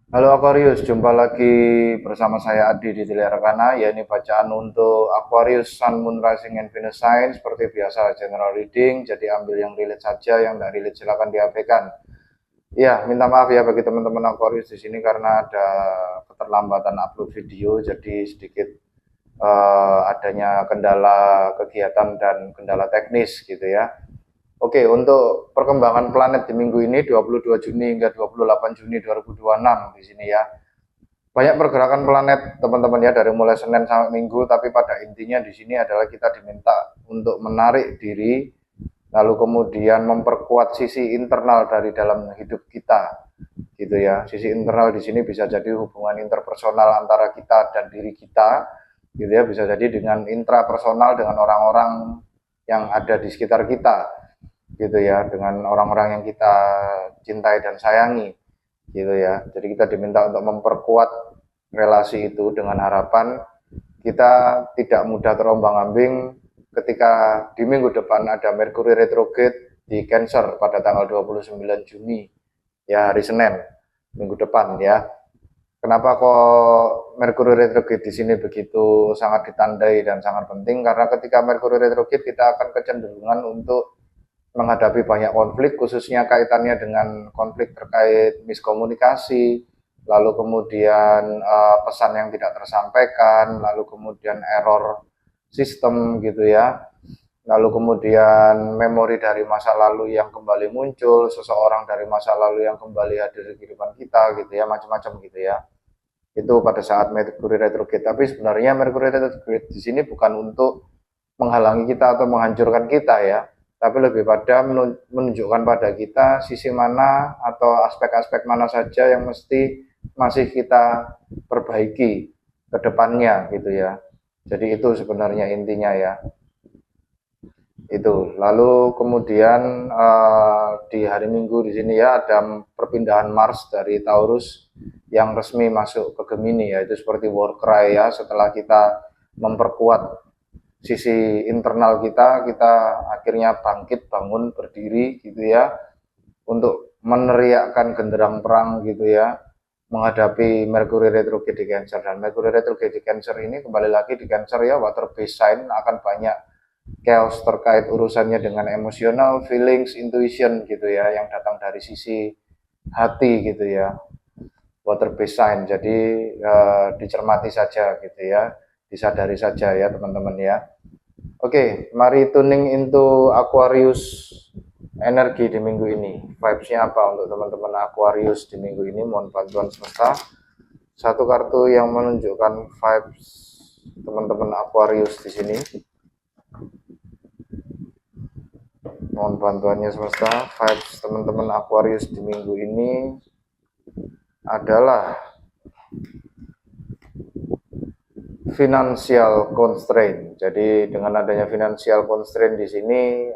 Halo Aquarius, jumpa lagi bersama saya Adi di Telerakana. Ya, ini bacaan untuk Aquarius, Sun, Moon, Rising, and Venus Sign. Seperti biasa, general reading. Jadi ambil yang relate saja, yang tidak relate silakan diabaikan. Ya, minta maaf ya bagi teman-teman Aquarius di sini karena ada keterlambatan upload video. Jadi sedikit adanya kendala kegiatan dan kendala teknis gitu ya. Oke, untuk perkembangan planet di minggu ini 22 Juni hingga 28 Juni 2026 di sini ya. Banyak pergerakan planet teman-teman ya dari mulai Senin sampai Minggu, tapi pada intinya di sini adalah kita diminta untuk menarik diri lalu kemudian memperkuat sisi internal dari dalam hidup kita gitu ya. Sisi internal di sini bisa jadi hubungan interpersonal antara kita dan diri kita gitu ya, bisa jadi dengan intrapersonal dengan orang-orang yang ada di sekitar kita gitu ya, dengan orang-orang yang kita cintai dan sayangi gitu ya. Jadi kita diminta untuk memperkuat relasi itu dengan harapan kita tidak mudah terombang-ambing ketika di minggu depan ada Merkuri retrograde di Cancer pada tanggal 29 Juni ya, hari Senin minggu depan ya. Kenapa kok Merkuri retrograde di sini begitu sangat ditandai dan sangat penting? Karena ketika Merkuri retrograde kita akan kecenderungan untuk menghadapi banyak konflik, khususnya kaitannya dengan konflik terkait miskomunikasi, lalu kemudian pesan yang tidak tersampaikan, lalu kemudian error sistem gitu ya, lalu kemudian memori dari masa lalu yang kembali muncul, seseorang dari masa lalu yang kembali hadir di kehidupan kita gitu ya, macam-macam gitu ya. Itu pada saat Mercury retrograde. Tapi sebenarnya Mercury retrograde di sini bukan untuk menghalangi kita atau menghancurkan kita ya, tapi lebih pada menunjukkan pada kita sisi mana atau aspek-aspek mana saja yang mesti masih kita perbaiki ke depannya gitu ya. Jadi itu sebenarnya intinya ya. Itu. Lalu kemudian di hari Minggu di sini ya ada perpindahan Mars dari Taurus yang resmi masuk ke Gemini ya. Itu seperti war cry ya, setelah kita memperkuat sisi internal kita, kita akhirnya bangkit, bangun, berdiri gitu ya, untuk meneriakkan genderang perang gitu ya, menghadapi Mercury retrograde di Cancer. Dan Mercury retrograde di Cancer ini kembali lagi di Cancer ya, water based sign, akan banyak chaos terkait urusannya dengan emosional, feelings, intuition gitu ya, yang datang dari sisi hati gitu ya, water based sign. Jadi dicermati saja gitu ya, disadari saja ya teman-teman ya. Oke, mari tuning into Aquarius energi di minggu ini. Vibes-nya apa untuk teman-teman Aquarius di minggu ini? Mohon bantuan semesta. Satu kartu yang menunjukkan vibes teman-teman Aquarius di sini. Mohon bantuannya semesta. Vibes teman-teman Aquarius di minggu ini adalah financial constraint. Jadi dengan adanya financial constraint di sini,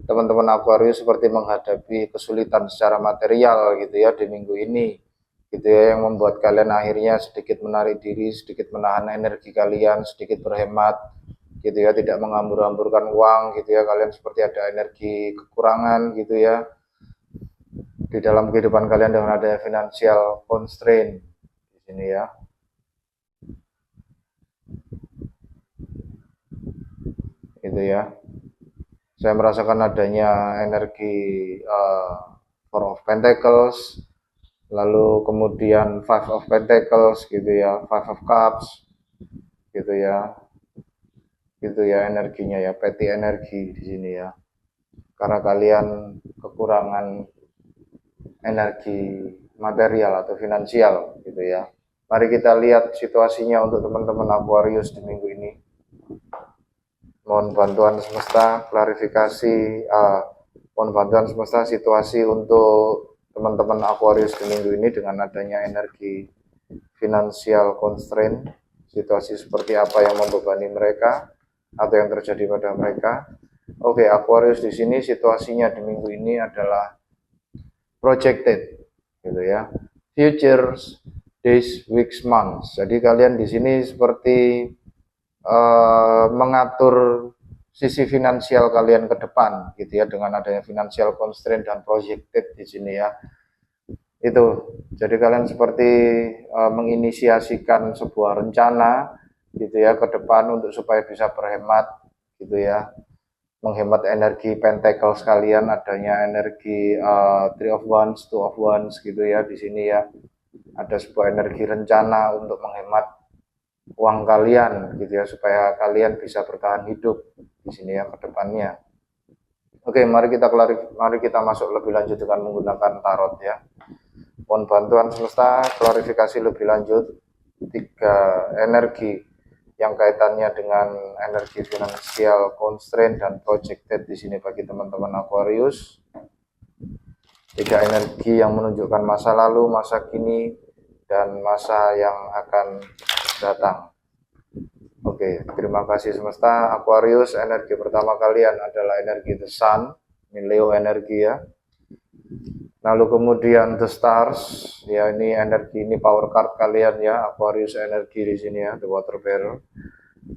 teman-teman Aquarius seperti menghadapi kesulitan secara material gitu ya di minggu ini, gitu ya, yang membuat kalian akhirnya sedikit menarik diri, sedikit menahan energi kalian, sedikit berhemat, gitu ya, tidak menghambur-hamburkan uang, gitu ya. Kalian seperti ada energi kekurangan, gitu ya, di dalam kehidupan kalian dengan adanya financial constraint di sini ya. Itu ya, saya merasakan adanya energi Four of Pentacles, lalu kemudian Five of Pentacles gitu ya, Five of Cups gitu ya energinya ya, petty energi di sini ya, karena kalian kekurangan energi material atau finansial gitu ya. Mari kita lihat situasinya untuk teman-teman Aquarius di minggu ini. Mohon bantuan semesta klarifikasi, mohon bantuan semesta situasi untuk teman-teman Aquarius di minggu ini dengan adanya energi financial constraint. Situasi seperti apa yang membebani mereka atau yang terjadi pada mereka. Oke, Aquarius di sini situasinya di minggu ini adalah projected gitu ya. Futures, days, weeks, months. Jadi kalian di sini seperti mengatur sisi finansial kalian ke depan gitu ya, dengan adanya financial constraint dan projected di sini ya. Itu. Jadi kalian seperti menginisiasikan sebuah rencana gitu ya ke depan untuk supaya bisa berhemat gitu ya. Menghemat energi pentacle sekalian, adanya energi three of wands, two of wands gitu ya di sini ya. Ada sebuah energi rencana untuk menghemat uang kalian gitu ya supaya kalian bisa bertahan hidup di sini ya ke depannya. Oke, mari kita masuk lebih lanjut dengan menggunakan tarot ya. Mohon bantuan semesta klarifikasi lebih lanjut 3 energi yang kaitannya dengan energi finansial, constraint dan projected di sini bagi teman-teman Aquarius. 3 energi yang menunjukkan masa lalu, masa kini, dan masa yang akan datang. Oke, terima kasih semesta. Aquarius, energi pertama kalian adalah energi The Sun, ini Leo energi ya. Lalu kemudian The Stars, ya ini energi, ini power card kalian ya, Aquarius energi di sini ya, The Water Bearer.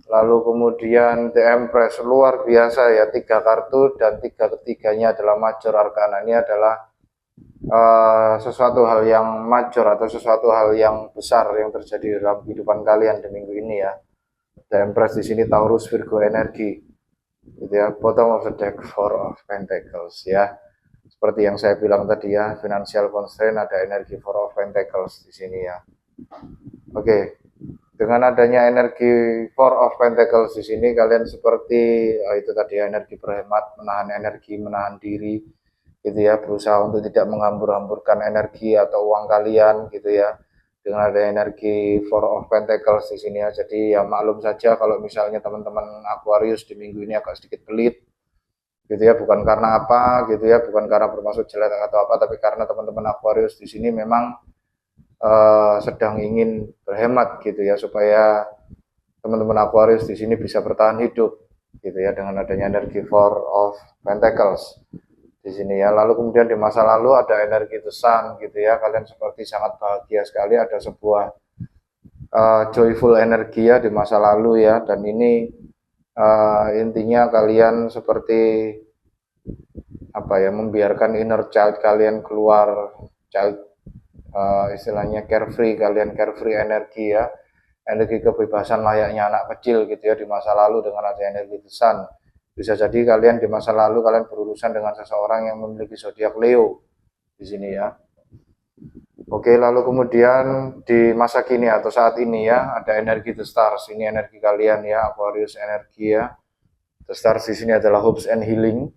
Lalu kemudian The Empress, luar biasa ya, 3 kartu dan 3-tiganya adalah Major Arcana. Ini adalah sesuatu hal yang major atau sesuatu hal yang besar yang terjadi dalam kehidupan kalian di minggu ini ya. The Empress di sini Taurus Virgo energi, gitu ya. Bottom of the deck, Four of Pentacles ya. Seperti yang saya bilang tadi ya, financial constraint, ada energi Four of Pentacles di sini ya. Oke, dengan adanya energi Four of Pentacles di sini, kalian seperti itu tadi ya, energi berhemat, menahan energi, menahan diri, gitu ya, berusaha untuk tidak menghambur-hamburkan energi atau uang kalian, gitu ya. Dengan ada energi Four of Pentacles di sini ya, jadi ya maklum saja kalau misalnya teman-teman Aquarius di minggu ini agak sedikit pelit, gitu ya, bukan karena apa gitu ya, bukan karena bermaksud jelek atau apa, tapi karena teman-teman Aquarius di sini memang sedang ingin berhemat gitu ya, supaya teman-teman Aquarius di sini bisa bertahan hidup gitu ya, dengan adanya energi Four of Pentacles di sini ya. Lalu kemudian di masa lalu ada energi The Sun gitu ya, kalian seperti sangat bahagia sekali, ada sebuah joyful energi ya di masa lalu ya, dan ini intinya kalian seperti apa ya, membiarkan inner child kalian keluar, child istilahnya carefree, kalian carefree energi ya, energi kebebasan layaknya anak kecil gitu ya di masa lalu dengan ada energi The Sun. Bisa jadi kalian di masa lalu kalian berurusan dengan seseorang yang memiliki zodiak Leo di sini ya. Oke, lalu kemudian di masa kini atau saat ini ya, ada energi The Stars. Ini energi kalian ya, Aquarius energi ya. The Stars di sini adalah hopes and healing,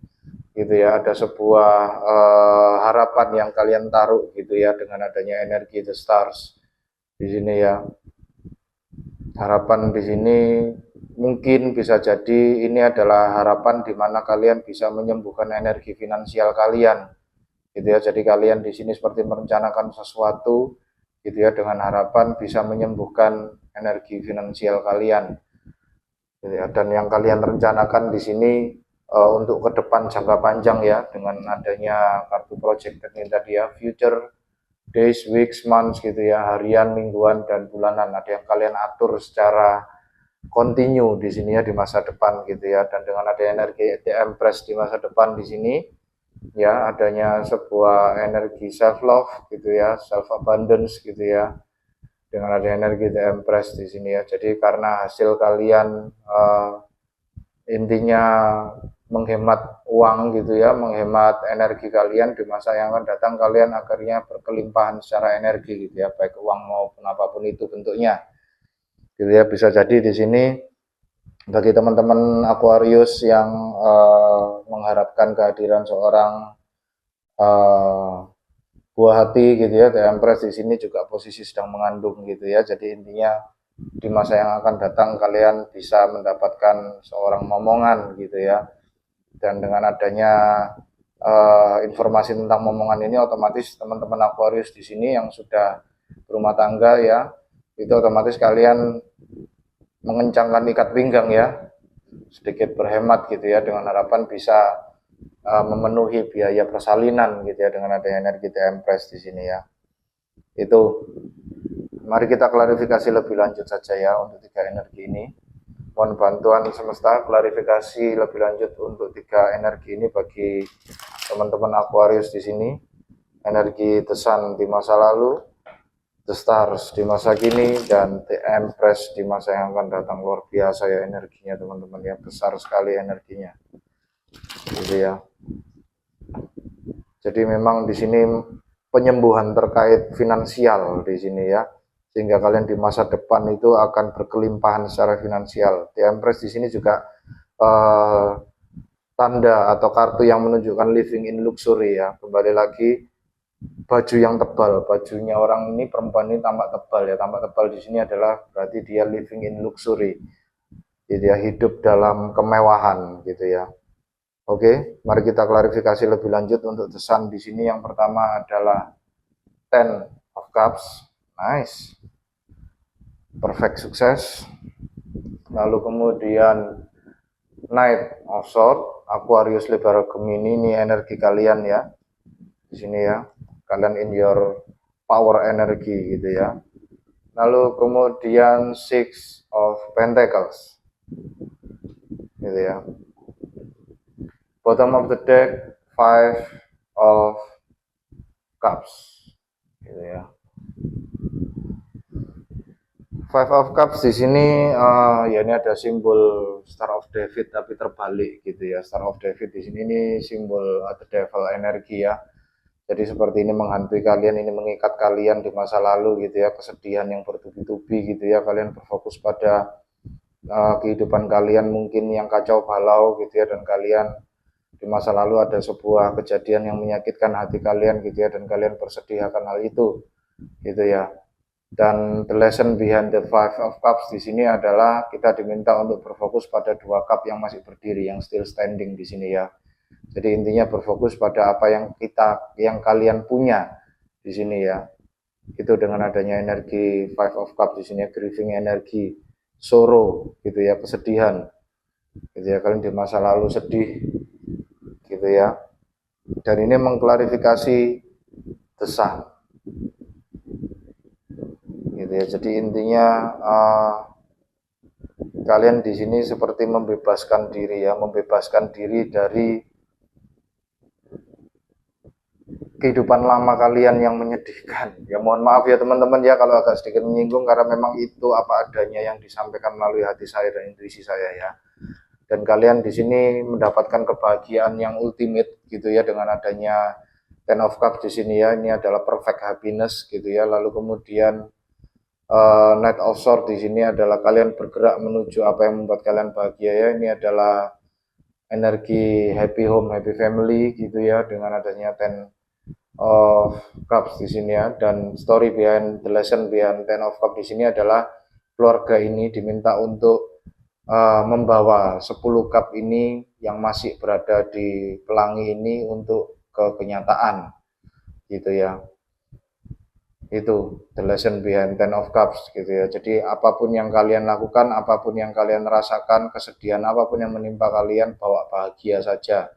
gitu ya. Ada sebuah harapan yang kalian taruh, gitu ya, dengan adanya energi The Stars di sini ya. Harapan di sini mungkin bisa jadi ini adalah harapan di mana kalian bisa menyembuhkan energi finansial kalian, gitu ya. Jadi kalian di sini seperti merencanakan sesuatu gitu ya, dengan harapan bisa menyembuhkan energi finansial kalian, gitu ya. Dan yang kalian rencanakan di sini untuk ke depan jangka panjang ya, dengan adanya kartu projected ini tadi ya, future days, weeks, months gitu ya, harian, mingguan dan bulanan, ada yang kalian atur secara continue di sini ya di masa depan gitu ya. Dan dengan ada energi The Empress di masa depan di sini ya, adanya sebuah energi self love gitu ya, self abundance gitu ya, dengan ada energi The Empress di sini ya. Jadi karena hasil kalian intinya menghemat uang gitu ya, menghemat energi kalian, di masa yang akan datang kalian akhirnya berkelimpahan secara energi gitu ya, baik uang maupun apapun itu bentuknya gitu ya. Bisa jadi di sini bagi teman-teman Aquarius yang mengharapkan kehadiran seorang buah hati gitu ya, The Empress di sini juga posisi sedang mengandung gitu ya. Jadi intinya di masa yang akan datang kalian bisa mendapatkan seorang momongan gitu ya. Dan dengan adanya informasi tentang momongan ini, otomatis teman-teman Aquarius di sini yang sudah berumah tangga ya, itu otomatis kalian mengencangkan ikat pinggang ya, sedikit berhemat gitu ya, dengan harapan bisa memenuhi biaya persalinan gitu ya, dengan adanya energi The Empress di sini ya. Itu mari kita klarifikasi lebih lanjut saja ya untuk 3 energi ini. Mohon bantuan semesta klarifikasi lebih lanjut untuk 3 energi ini bagi teman-teman Aquarius di sini. energi The Sun di masa lalu, The Stars di masa kini, dan The Empress di masa yang akan datang. Luar biasa ya energinya teman-teman ya, besar sekali energinya gitu ya. Jadi memang di sini penyembuhan terkait finansial di sini ya, sehingga kalian di masa depan itu akan berkelimpahan secara finansial. The Empress di sini juga tanda atau kartu yang menunjukkan living in luxury ya. Kembali lagi, baju yang tebal, bajunya orang ini, perempuan ini tampak tebal ya. Tampak tebal di sini adalah berarti dia living in luxury, gitu ya, hidup dalam kemewahan gitu ya. Oke, mari kita klarifikasi lebih lanjut untuk The Sun di sini. Yang pertama adalah Ten of Cups, nice, perfect sukses. Lalu kemudian Knight of Swords, Aquarius, Libra, Gemini, ini energi kalian ya. Di sini ya, kalian in your power energi gitu ya. Lalu kemudian Six of Pentacles, gitu ya. Bottom of the deck, Five of Cups, gitu ya. Five of Cups di sini ya, ini ada simbol Star of David tapi terbalik gitu ya. Star of David di sini ini simbol the devil energi ya. Jadi seperti ini menghantui kalian, ini mengikat kalian di masa lalu gitu ya, kesedihan yang bertubi-tubi gitu ya. Kalian berfokus pada kehidupan kalian mungkin yang kacau balau gitu ya, dan kalian di masa lalu ada sebuah kejadian yang menyakitkan hati kalian gitu ya, dan kalian bersedih akan hal itu gitu ya. Dan the lesson behind the Five of Cups di sini adalah kita diminta untuk berfokus pada dua cup yang masih berdiri, yang still standing di sini ya. Jadi intinya berfokus pada apa yang kalian punya di sini ya. Itu dengan adanya energi Five of Cups di sini, grieving energi, sorrow gitu ya, kesedihan gitu ya. Kalian di masa lalu sedih gitu ya. Dan ini mengklarifikasi The Sun gitu ya. Jadi intinya kalian di sini seperti membebaskan diri ya, membebaskan diri dari kehidupan lama kalian yang menyedihkan. Ya mohon maaf ya teman-teman ya kalau agak sedikit menyinggung, karena memang itu apa adanya yang disampaikan melalui hati saya dan intuisi saya ya. Dan kalian di sini mendapatkan kebahagiaan yang ultimate gitu ya, dengan adanya Ten of Cups di sini ya. Ini adalah perfect happiness gitu ya. Lalu kemudian Knight of Swords di sini adalah kalian bergerak menuju apa yang membuat kalian bahagia ya. Ini adalah energi happy home, happy family gitu ya, dengan adanya Ten of Cups di sini ya. Dan story behind, the lesson behind Ten of Cups di sini adalah keluarga ini diminta untuk membawa 10 cup ini yang masih berada di pelangi ini untuk ke kenyataan gitu ya. Itu the lesson behind Ten of Cups gitu ya. Jadi apapun yang kalian lakukan, apapun yang kalian rasakan, kesedihan apapun yang menimpa kalian, bawa bahagia saja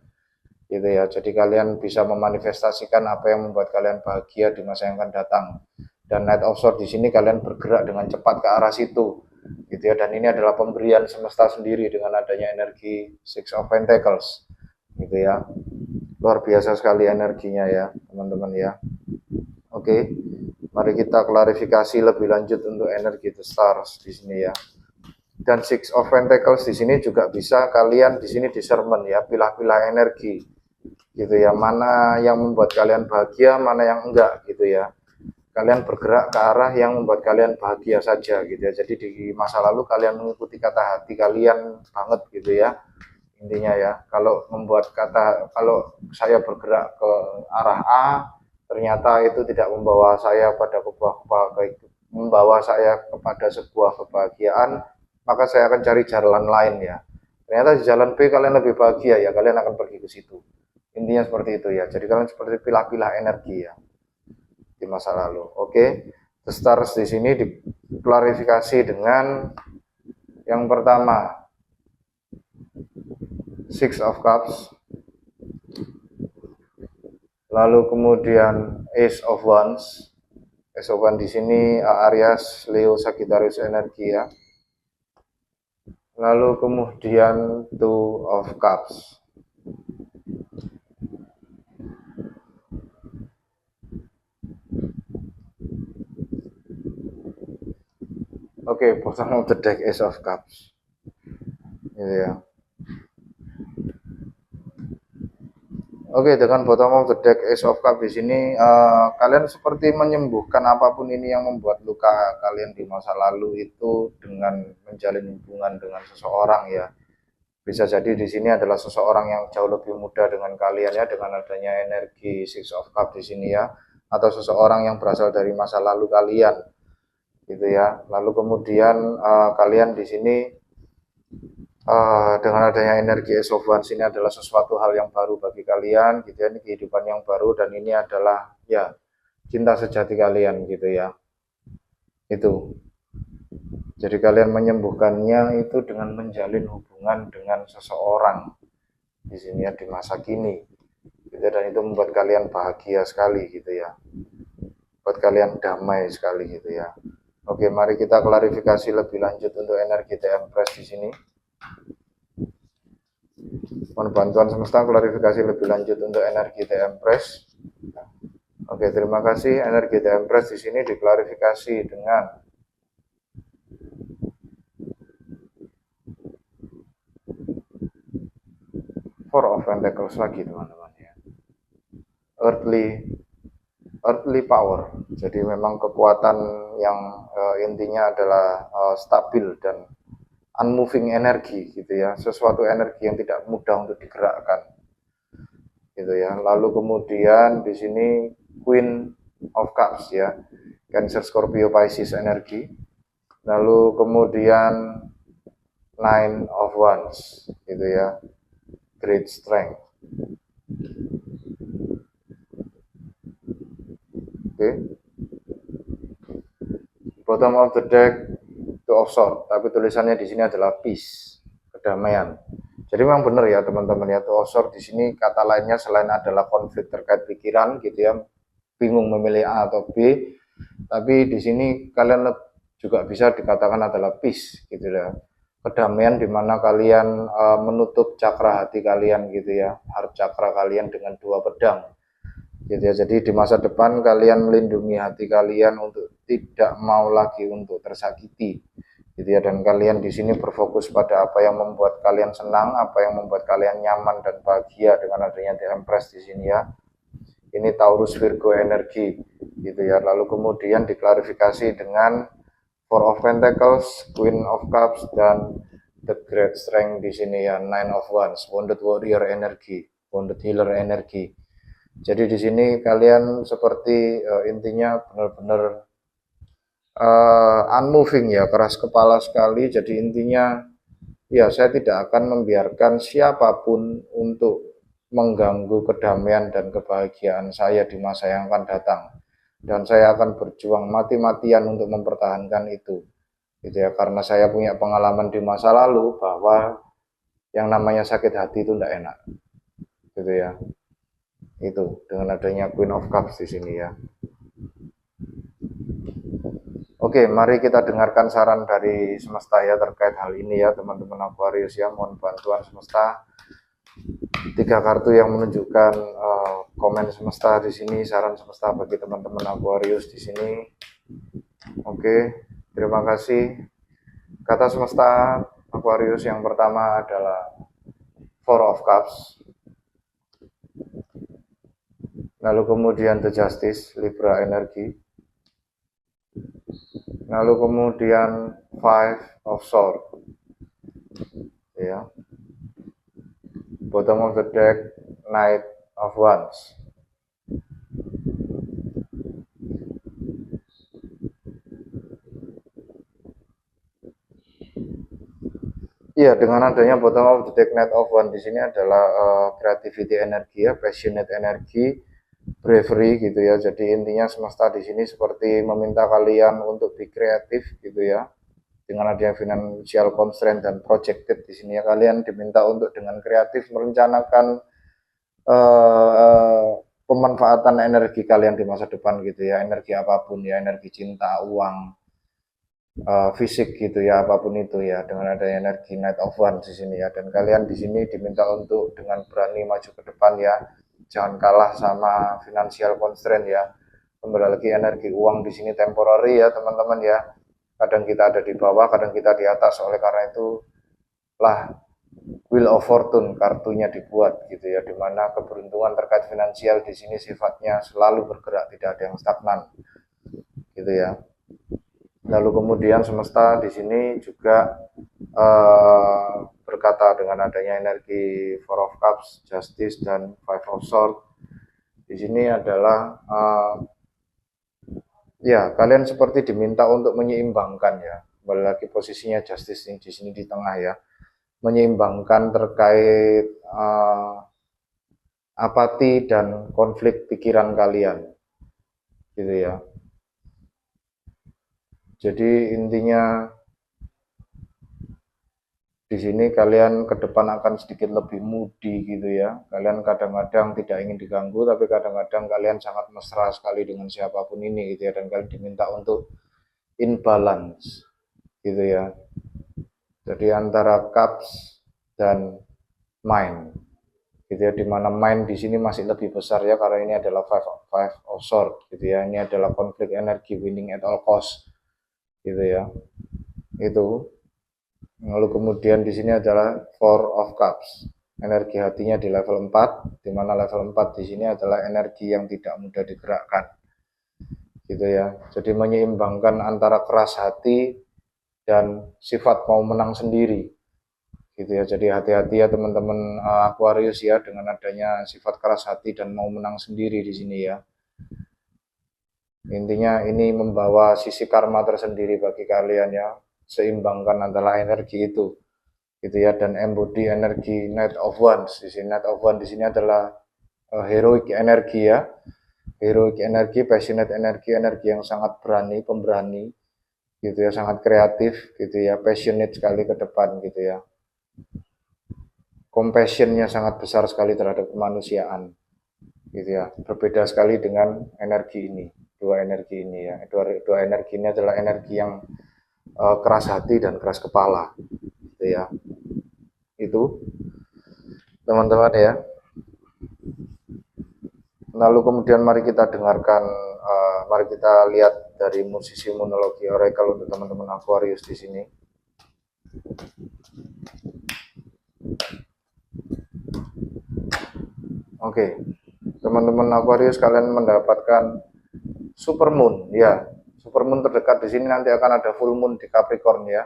gitu ya. Jadi kalian bisa memanifestasikan apa yang membuat kalian bahagia di masa yang akan datang. Dan Knight of Swords di sini kalian bergerak dengan cepat ke arah situ gitu ya. Dan ini adalah pemberian semesta sendiri dengan adanya energi Six of Pentacles gitu ya. Luar biasa sekali energinya ya teman-teman ya. Oke, mari kita klarifikasi lebih lanjut untuk energi The Stars di sini ya. Dan Six of Pentacles di sini juga bisa kalian di sini discernment ya, pilah-pilah energi gitu ya, mana yang membuat kalian bahagia, mana yang enggak gitu ya. Kalian bergerak ke arah yang membuat kalian bahagia saja gitu ya. Jadi di masa lalu kalian mengikuti kata hati kalian banget gitu ya, intinya ya. Kalau saya bergerak ke arah A, ternyata itu tidak membawa saya pada membawa saya kepada sebuah kebahagiaan, maka saya akan cari jalan lain ya. Ternyata di jalan B kalian lebih bahagia ya, kalian akan pergi ke situ. Intinya seperti itu ya. Jadi kalian seperti pilah-pilah energi ya di masa lalu. Oke, The Stars di sini diklarifikasi dengan yang pertama Six of Cups, lalu kemudian Ace of Wands. Ace of Wands di sini Aries, Leo, Sagittarius energi ya. Lalu kemudian Two of Cups. Oke, bottom of the deck Ace of Cups. Gitu ya. Oke, dengan bottom of the deck Ace of Cups di sini kalian seperti menyembuhkan apapun ini yang membuat luka kalian di masa lalu itu dengan menjalin hubungan dengan seseorang ya. Bisa jadi di sini adalah seseorang yang jauh lebih muda dengan kalian ya, dengan adanya energi Six of Cups di sini ya, atau seseorang yang berasal dari masa lalu kalian gitu ya. Lalu kemudian kalian di sini dengan adanya energi Ace of Wands ini adalah sesuatu hal yang baru bagi kalian gitu ya, ini kehidupan yang baru dan ini adalah ya cinta sejati kalian gitu ya. Itu. Jadi kalian menyembuhkannya itu dengan menjalin hubungan dengan seseorang di sini ya di masa kini. Gitu, dan itu membuat kalian bahagia sekali gitu ya. Buat kalian damai sekali gitu ya. Oke, mari kita klarifikasi lebih lanjut untuk energi The Empress di sini. Mohon bantuan semesta klarifikasi lebih lanjut untuk energi The Empress. Oke, terima kasih. Energi The Empress di sini diklarifikasi dengan Four of Pentacles lagi teman-teman ya. Earthly power. Jadi memang kekuatan yang intinya adalah stabil dan unmoving energi gitu ya, sesuatu energi yang tidak mudah untuk digerakkan gitu ya. Lalu kemudian di sini Queen of Cups ya, Cancer, Scorpio, Pisces energi. Lalu kemudian Nine of Wands gitu ya, Great Strength. Oke. Bottom of the deck Two of Swords, tapi tulisannya di sini adalah peace, kedamaian. Jadi memang benar ya teman-teman ya, Two of Swords di sini kata lainnya selain adalah konflik terkait pikiran gitu ya, bingung memilih A atau B, tapi di sini kalian juga bisa dikatakan adalah peace gitu ya, kedamaian di mana kalian menutup cakra hati kalian gitu ya, heart cakra kalian dengan dua pedang gitu ya. Jadi di masa depan kalian melindungi hati kalian untuk tidak mau lagi untuk tersakiti gitu ya, dan kalian di sini berfokus pada apa yang membuat kalian senang, apa yang membuat kalian nyaman dan bahagia dengan adanya The Empress di sini ya. Ini Taurus Virgo energi gitu ya. Lalu kemudian diklarifikasi dengan Four of Pentacles, Queen of Cups, dan The Great Strength di sini ya, Nine of Wands, Wounded Warrior energi, Wounded Healer energi. Jadi di sini kalian seperti intinya benar-benar unmoving ya, keras kepala sekali. Jadi intinya ya, saya tidak akan membiarkan siapapun untuk mengganggu kedamaian dan kebahagiaan saya di masa yang akan datang. Dan saya akan berjuang mati-matian untuk mempertahankan itu. Gitu ya, karena saya punya pengalaman di masa lalu bahwa yang namanya sakit hati itu tidak enak. Gitu ya. Itu dengan adanya Queen of Cups di sini ya. Oke, mari kita dengarkan saran dari semesta ya terkait hal ini ya teman-teman Aquarius ya. Mohon bantuan semesta. 3 kartu yang menunjukkan komen semesta di sini, saran semesta bagi teman-teman Aquarius di sini. Oke, terima kasih. Kata semesta Aquarius yang pertama adalah Four of Cups. Lalu kemudian The Justice, Libra energi. Lalu kemudian Five of Swords. Ya. Bottom of the deck, Knight of Wands. Iya, dengan adanya bottom of the deck, Knight of Wands di sini adalah creativity energi ya, passionate energi, bravery gitu ya. Jadi intinya semesta di sini seperti meminta kalian untuk be kreatif gitu ya. Dengan adanya financial constraint dan projected di sini ya, kalian diminta untuk dengan kreatif merencanakan pemanfaatan energi kalian di masa depan gitu ya, energi apapun ya, energi cinta, uang, fisik gitu ya, apapun itu ya, dengan adanya energi Knight of Wands di sini ya. Dan kalian di sini diminta untuk dengan berani maju ke depan ya, jangan kalah sama financial constraint ya. Kembali lagi energi uang di sini temporary ya teman-teman ya. kadang kita ada di bawah, kadang kita di atas. Oleh karena itu lah Wheel of Fortune kartunya dibuat gitu ya, dimana keberuntungan terkait finansial di sini sifatnya selalu bergerak, tidak ada yang stagnan gitu ya. Lalu kemudian semesta di sini juga berkata dengan adanya energi Four of Cups, Justice dan Five of Swords. Di sini adalah ya kalian seperti diminta untuk menyeimbangkan ya. Kembali lagi posisinya Justice di sini di tengah ya, menyeimbangkan terkait apati dan konflik pikiran kalian gitu ya. Jadi intinya di sini kalian ke depan akan sedikit lebih moody gitu ya. Kalian kadang-kadang tidak ingin diganggu, tapi kadang-kadang kalian sangat mesra sekali dengan siapapun ini gitu ya, dan kalian diminta untuk in balance gitu ya. Jadi antara cups dan mind gitu ya, dimana mind di sini masih lebih besar ya, karena ini adalah five of swords gitu ya. Ini adalah konflik energi, winning at all cost gitu ya. Itu. Lalu kemudian di sini adalah Four of Cups. Energi hatinya di level 4, di mana level 4 di sini adalah energi yang tidak mudah digerakkan. Gitu ya. Jadi menyeimbangkan antara keras hati dan sifat mau menang sendiri. Gitu ya. Jadi hati-hati ya teman-teman Aquarius ya, dengan adanya sifat keras hati dan mau menang sendiri di sini ya. Intinya ini membawa sisi karma tersendiri bagi kalian ya. Seimbangkan antara energi itu gitu ya, dan embody energi Knight of Wands. Di sini Knight of Wands di sini adalah heroic energi ya. Heroic energi, passionate energi, energi yang sangat berani, pemberani gitu ya, sangat kreatif gitu ya, passionate sekali ke depan gitu ya. Compassionnya sangat besar sekali terhadap kemanusiaan gitu ya. Berbeda sekali dengan energi ini, dua energi ini ya. Dua energi ini adalah energi yang keras hati dan keras kepala gitu ya. Itu teman-teman ya. Lalu kemudian mari kita dengarkan, mari kita lihat dari musisi monologi oracle untuk teman-teman Aquarius di sini. Oke, teman-teman Aquarius, kalian mendapatkan supermoon ya. Supermoon terdekat di sini nanti akan ada full moon di Capricorn ya.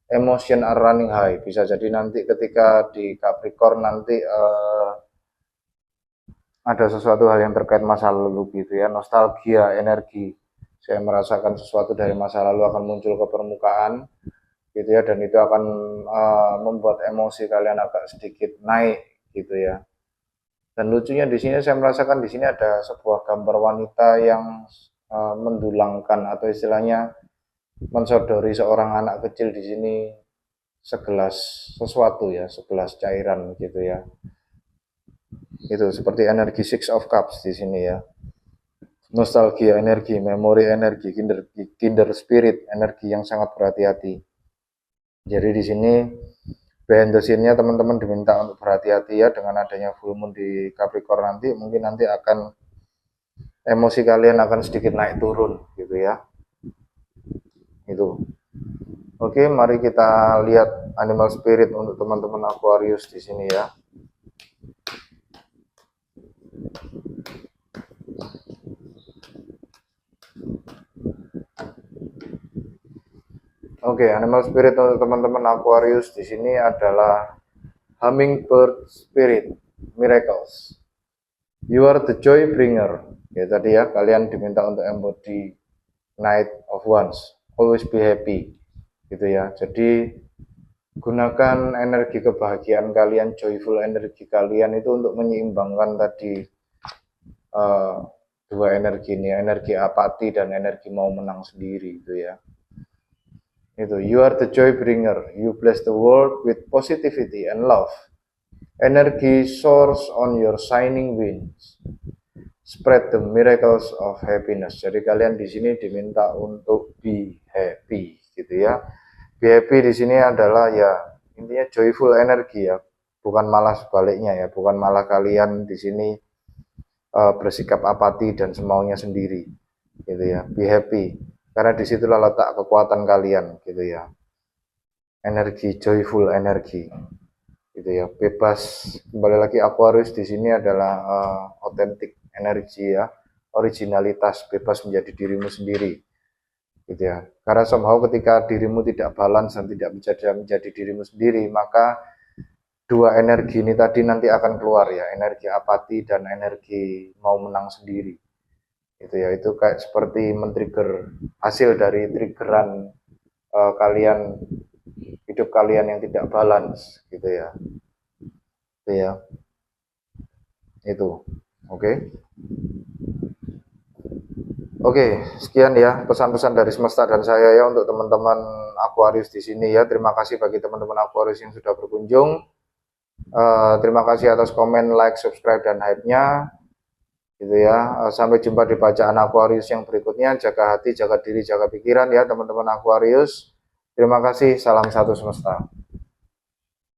Emotion are running high. Bisa jadi nanti ketika di Capricorn nanti ada sesuatu hal yang terkait masa lalu gitu ya, nostalgia, energi. Saya merasakan sesuatu dari masa lalu akan muncul ke permukaan gitu ya, dan itu akan membuat emosi kalian agak sedikit naik gitu ya. Dan lucunya di sini saya merasakan di sini ada sebuah gambar wanita yang mendulangkan atau istilahnya mensodori seorang anak kecil di sini segelas sesuatu ya, segelas cairan gitu ya. Itu seperti energi Six of Cups di sini ya. Nostalgia energi, memori energi, kinder spirit, energi yang sangat berhati-hati. Jadi di sini behind the scene-nya teman-teman diminta untuk berhati-hati ya, dengan adanya full moon di Capricorn nanti, mungkin nanti akan emosi kalian akan sedikit naik turun gitu ya. Itu. Oke, mari kita lihat animal spirit untuk teman-teman Aquarius di sini ya. Oke, animal spirit untuk teman-teman Aquarius di sini adalah hummingbird spirit, miracles. You are the joy bringer. Ya tadi ya, kalian diminta untuk embody Knight of Wands, always be happy. Gitu ya. Jadi gunakan energi kebahagiaan kalian, joyful energi kalian itu untuk menyeimbangkan tadi dua energi ini, energi apati dan energi mau menang sendiri itu ya. Itu, you are the joy bringer, you bless the world with positivity and love. Energy soars on your shining wings, spread the miracles of happiness. Jadi kalian di sini diminta untuk be happy gitu ya. Be happy di sini adalah ya intinya joyful energi ya, bukan malah sebaliknya ya, bukan malah kalian di sini bersikap apati dan semaunya sendiri gitu ya. Be happy. karena disitulah letak kekuatan kalian gitu ya. Energi, joyful energi gitu ya, bebas. Kembali lagi, Aquarius di sini adalah authentic energi ya, originalitas, bebas menjadi dirimu sendiri gitu ya. Karena somehow ketika dirimu tidak balance dan tidak menjadi dirimu sendiri, maka dua energi ini tadi nanti akan keluar ya, energi apati dan energi mau menang sendiri gitu ya. Itu kayak seperti men-trigger, hasil dari triggeran kalian, hidup kalian yang tidak balance gitu ya. Itu ya, itu oke. Okay? Oke, sekian ya pesan-pesan dari semesta dan saya ya untuk teman-teman Aquarius di sini ya. Terima kasih bagi teman-teman Aquarius yang sudah berkunjung. Terima kasih atas komen, like, subscribe, dan hype-nya gitu ya. Sampai jumpa di bacaan Aquarius yang berikutnya. Jaga hati, jaga diri, jaga pikiran ya teman-teman Aquarius. Terima kasih, salam satu semesta.